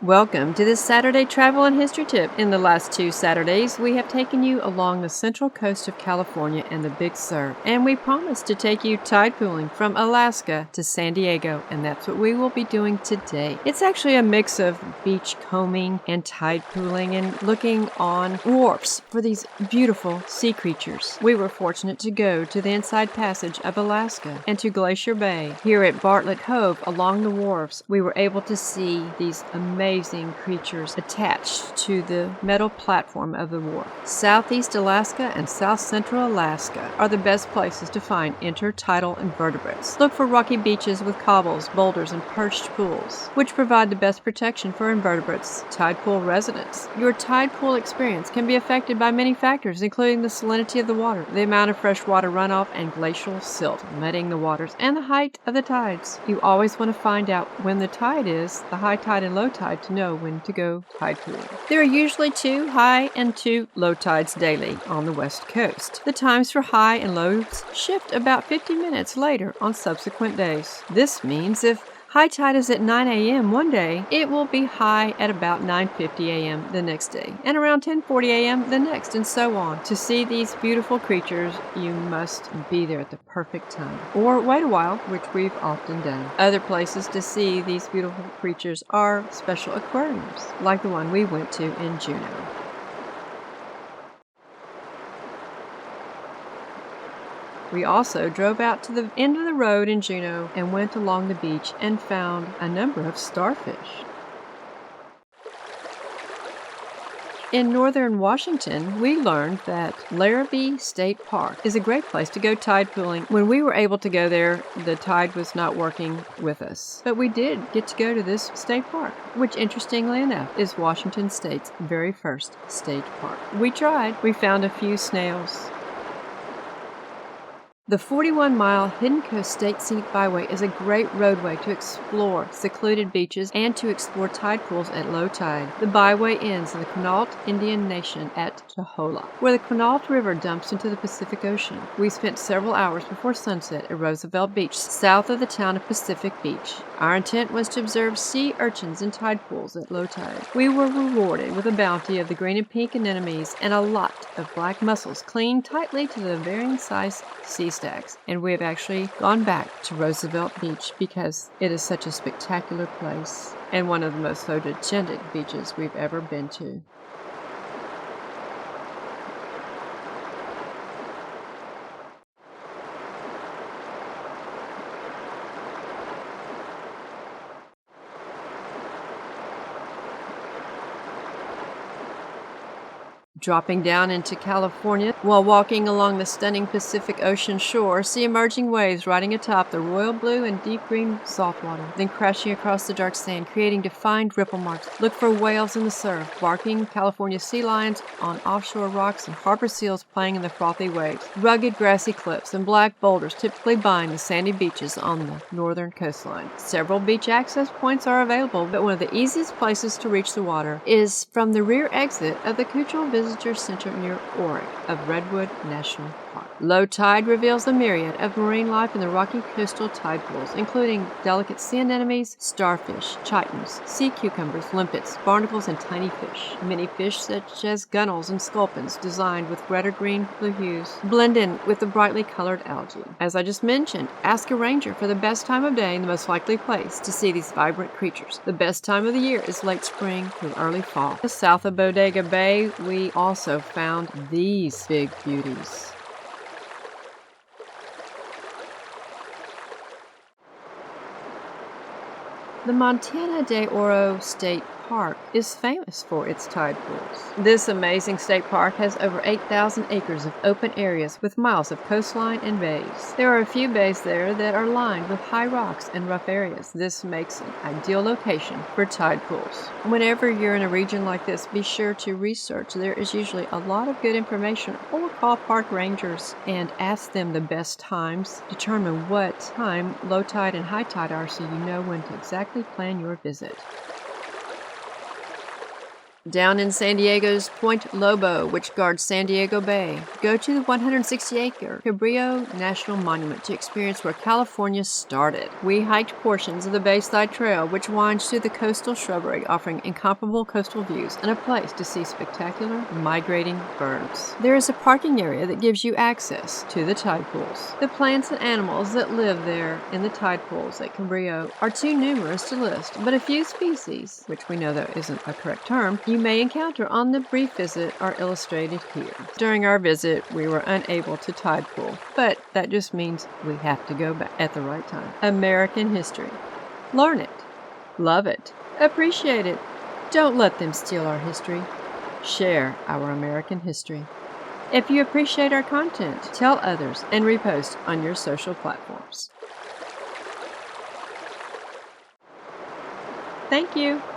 Welcome to this Saturday travel and history tip. In the last 2 Saturdays, we have taken you along the central coast of California and the Big Sur, and we promise to take you tidepooling from Alaska to San Diego, and that's what we will be doing today. It's actually a mix of beach combing and tidepooling and looking on wharfs for these beautiful sea creatures. We were fortunate to go to the Inside Passage of Alaska and to Glacier Bay. Here at Bartlett Cove along the wharfs, we were able to see these amazing creatures attached to the metal platform of the wharf. Southeast Alaska and South Central Alaska are the best places to find intertidal invertebrates. Look for rocky beaches with cobbles, boulders, and perched pools, which provide the best protection for invertebrates. Tide pool residents. Your tide pool experience can be affected by many factors, including the salinity of the water, the amount of freshwater runoff, and glacial silt muddying the waters, and the height of the tides. You always want to find out when the tide is, the high tide and low tide, to know when to go tide pooling. There are usually 2 high and 2 low tides daily on the west coast. The times for high and lows shift about 50 minutes later on subsequent days. This means if high tide is at 9 a.m. one day, it will be high at about 9:50 a.m. the next day, and around 10:40 a.m. the next, and so on. To see these beautiful creatures, you must be there at the perfect time, or wait a while, which we've often done. Other places to see these beautiful creatures are special aquariums, like the one we went to in Juneau. We also drove out to the end of the road in Juneau and went along the beach and found a number of starfish. In northern Washington, we learned that Larrabee State Park is a great place to go tide pooling. When we were able to go there, the tide was not working with us. But we did get to go to this state park, which interestingly enough is Washington State's very first state park. We tried. We found a few snails. The 41-mile Hidden Coast State Scenic Byway is a great roadway to explore secluded beaches and to explore tide pools at low tide. The byway ends in the Quinault Indian Nation at Taholah, where the Quinault River dumps into the Pacific Ocean. We spent several hours before sunset at Roosevelt Beach, south of the town of Pacific Beach. Our intent was to observe sea urchins in tide pools at low tide. We were rewarded with a bounty of the green and pink anemones and a lot of black mussels clinging tightly to the varying size sea stacks, and we have actually gone back to Roosevelt Beach because it is such a spectacular place and one of the most photogenic beaches we've ever been to. Dropping down into California, while walking along the stunning Pacific Ocean shore, see emerging waves riding atop the royal blue and deep green saltwater, then crashing across the dark sand, creating defined ripple marks. Look for whales in the surf, barking California sea lions on offshore rocks, and harbor seals playing in the frothy waves. Rugged grassy cliffs and black boulders typically bind the sandy beaches on the northern coastline. Several beach access points are available, but one of the easiest places to reach the water is from the rear exit of the Cucciol Visitor Center near Oric of Redwood National Park. Low tide reveals a myriad of marine life in the rocky coastal tide pools, including delicate sea anemones, starfish, chitons, sea cucumbers, limpets, barnacles, and tiny fish. Many fish such as gunnels and sculpins, designed with red or green blue hues, blend in with the brightly colored algae. As I just mentioned, ask a ranger for the best time of day and the most likely place to see these vibrant creatures. The best time of the year is late spring through early fall. Just south of Bodega Bay, we also found these big beauties. The Montana de Oro State Park is famous for its tide pools. This amazing state park has over 8,000 acres of open areas with miles of coastline and bays. There are a few bays there that are lined with high rocks and rough areas. This makes an ideal location for tide pools. Whenever you're in a region like this, be sure to research. There is usually a lot of good information, or call park rangers and ask them the best times. Determine what time low tide and high tide are so you know when to exactly plan your visit. Down in San Diego's Point Lobo, which guards San Diego Bay, go to the 160-acre Cabrillo National Monument to experience where California started. We hiked portions of the Bayside Trail, which winds through the coastal shrubbery, offering incomparable coastal views and a place to see spectacular migrating birds. There is a parking area that gives you access to the tide pools. The plants and animals that live there in the tide pools at Cabrillo are too numerous to list, but a few species, which we know that isn't a correct term, you may encounter on the brief visit are illustrated here. During our visit, we were unable to tide pool, but that just means we have to go back at the right time. American history. Learn it. Love it. Appreciate it. Don't let them steal our history. Share our American history. If you appreciate our content, tell others and repost on your social platforms. Thank you.